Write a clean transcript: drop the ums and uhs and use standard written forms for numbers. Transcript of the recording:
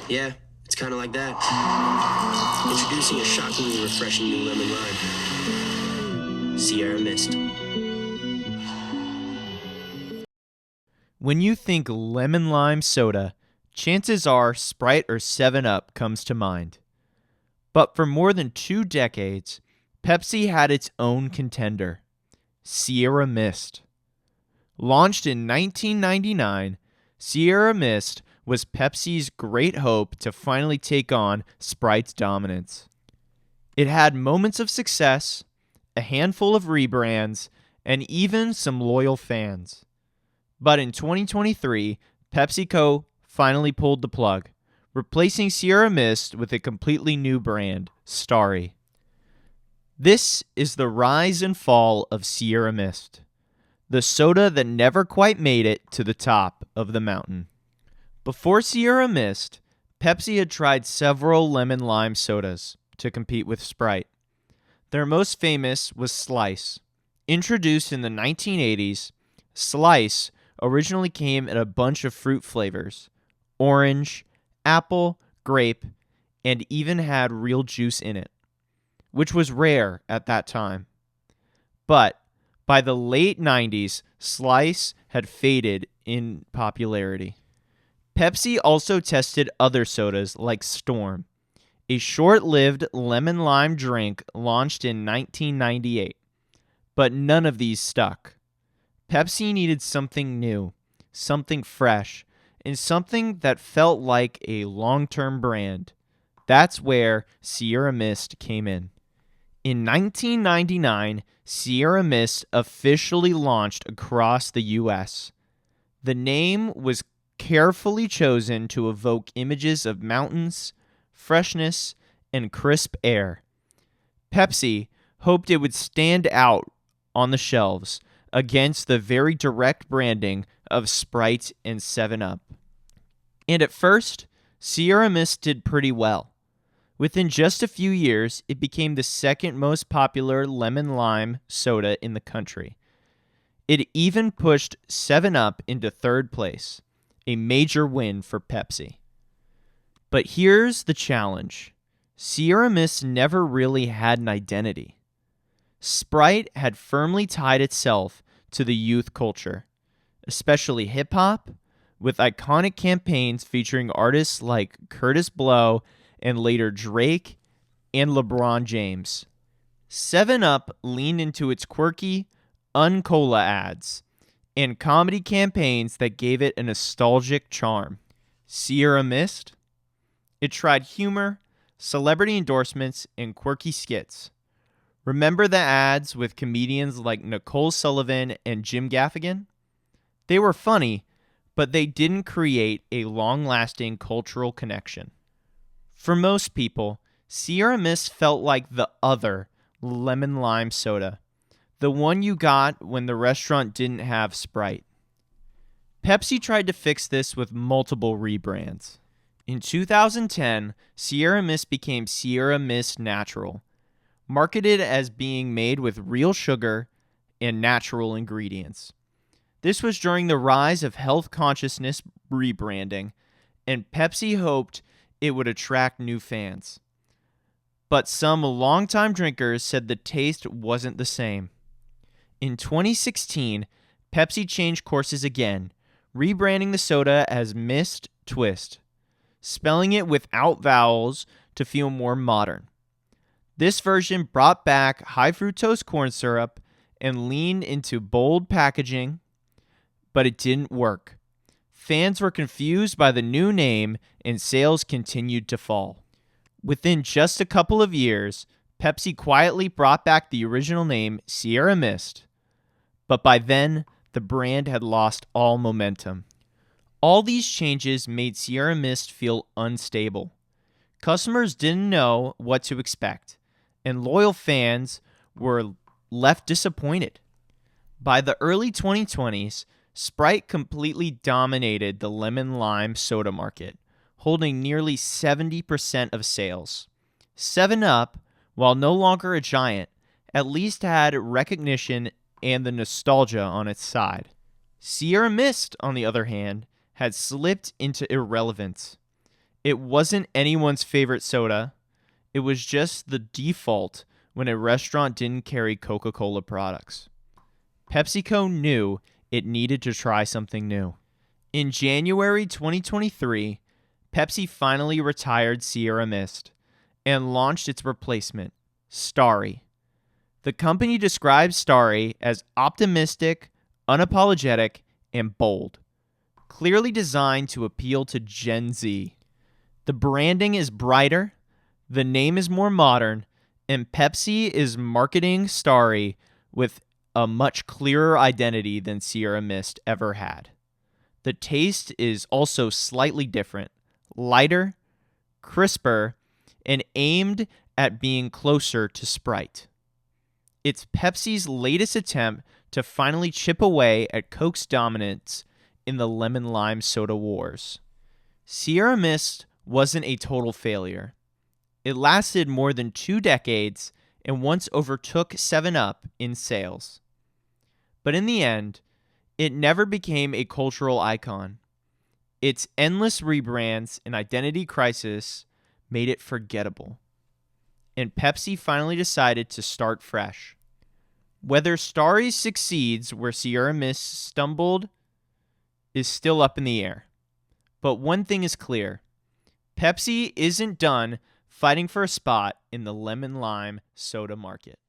Yeah, it's kind of like that. Introducing a shockingly refreshing new lemon lime. Sierra Mist. When you think lemon lime soda, chances are Sprite or 7-Up comes to mind. But for more than 2 decades, Pepsi had its own contender, Sierra Mist. Launched in 1999, Sierra Mist was Pepsi's great hope to finally take on Sprite's dominance. It had moments of success, a handful of rebrands, and even some loyal fans. But in 2023, PepsiCo finally pulled the plug, replacing Sierra Mist with a completely new brand, Starry. This is the rise and fall of Sierra Mist, the soda that never quite made it to the top of the mountain. Before Sierra Mist, Pepsi had tried several lemon lime sodas to compete with Sprite. Their most famous was Slice. Introduced in the 1980s, Slice originally came in a bunch of fruit flavors: orange, apple, grape, and even had real juice in it, which was rare at that time. But by the late 90s, Slice had faded in popularity. Pepsi also tested other sodas like Storm, a short-lived lemon lime drink launched in 1998. But none of these stuck. Pepsi needed something new, something fresh, and something that felt like a long-term brand. That's where Sierra Mist came in. In 1999, Sierra Mist officially launched across the U.S. The name was carefully chosen to evoke images of mountains, freshness, and crisp air. Pepsi hoped it would stand out on the shelves against the very direct branding of Sprite and 7-Up. And at first, Sierra Mist did pretty well. Within just a few years, it became the second most popular lemon lime soda in the country. It even pushed 7-Up into third place, a major win for Pepsi. But here's the challenge. Sierra Mist never really had an identity. Sprite had firmly tied itself to the youth culture, especially hip-hop, with iconic campaigns featuring artists like Curtis Blow and later Drake and LeBron James. 7-Up leaned into its quirky Uncola ads and comedy campaigns that gave it a nostalgic charm. Sierra Mist? It tried humor, celebrity endorsements, and quirky skits. Remember the ads with comedians like Nicole Sullivan and Jim Gaffigan? They were funny, but they didn't create a long-lasting cultural connection. For most people, Sierra Mist felt like the other lemon lime soda, the one you got when the restaurant didn't have Sprite. Pepsi tried to fix this with multiple rebrands. In 2010, Sierra Mist became Sierra Mist Natural, marketed as being made with real sugar and natural ingredients. This was during the rise of health consciousness rebranding, and Pepsi hoped it would attract new fans. But some longtime drinkers said the taste wasn't the same. In 2016, Pepsi changed courses again, rebranding the soda as Mist Twst, spelling it without vowels to feel more modern. This version brought back high fructose corn syrup and leaned into bold packaging, but it didn't work. Fans were confused by the new name and sales continued to fall. Within just a couple of years, Pepsi quietly brought back the original name Sierra Mist, but by then, the brand had lost all momentum. All these changes made Sierra Mist feel unstable. Customers didn't know what to expect, and loyal fans were left disappointed. By the early 2020s, Sprite completely dominated the lemon lime soda market, holding nearly 70% of sales. 7-Up, while no longer a giant, at least had recognition and the nostalgia on its side. Sierra Mist, on the other hand, had slipped into irrelevance. It wasn't anyone's favorite soda. It was just the default when a restaurant didn't carry Coca-Cola products. PepsiCo knew it needed to try something new. In January 2023, Pepsi finally retired Sierra Mist and launched its replacement, Starry. The company describes Starry as optimistic, unapologetic, and bold, clearly designed to appeal to Gen Z. The branding is brighter, the name is more modern, and Pepsi is marketing Starry with a much clearer identity than Sierra Mist ever had. The taste is also slightly different, lighter, crisper, and aimed at being closer to Sprite. It's Pepsi's latest attempt to finally chip away at Coke's dominance in the lemon-lime soda wars. Sierra Mist wasn't a total failure. It lasted more than 2 decades and once overtook 7-Up in sales. But in the end, it never became a cultural icon. Its endless rebrands and identity crisis made it forgettable. And Pepsi finally decided to start fresh. Whether Starry succeeds where Sierra Mist stumbled is still up in the air. But one thing is clear. Pepsi isn't done fighting for a spot in the lemon-lime soda market.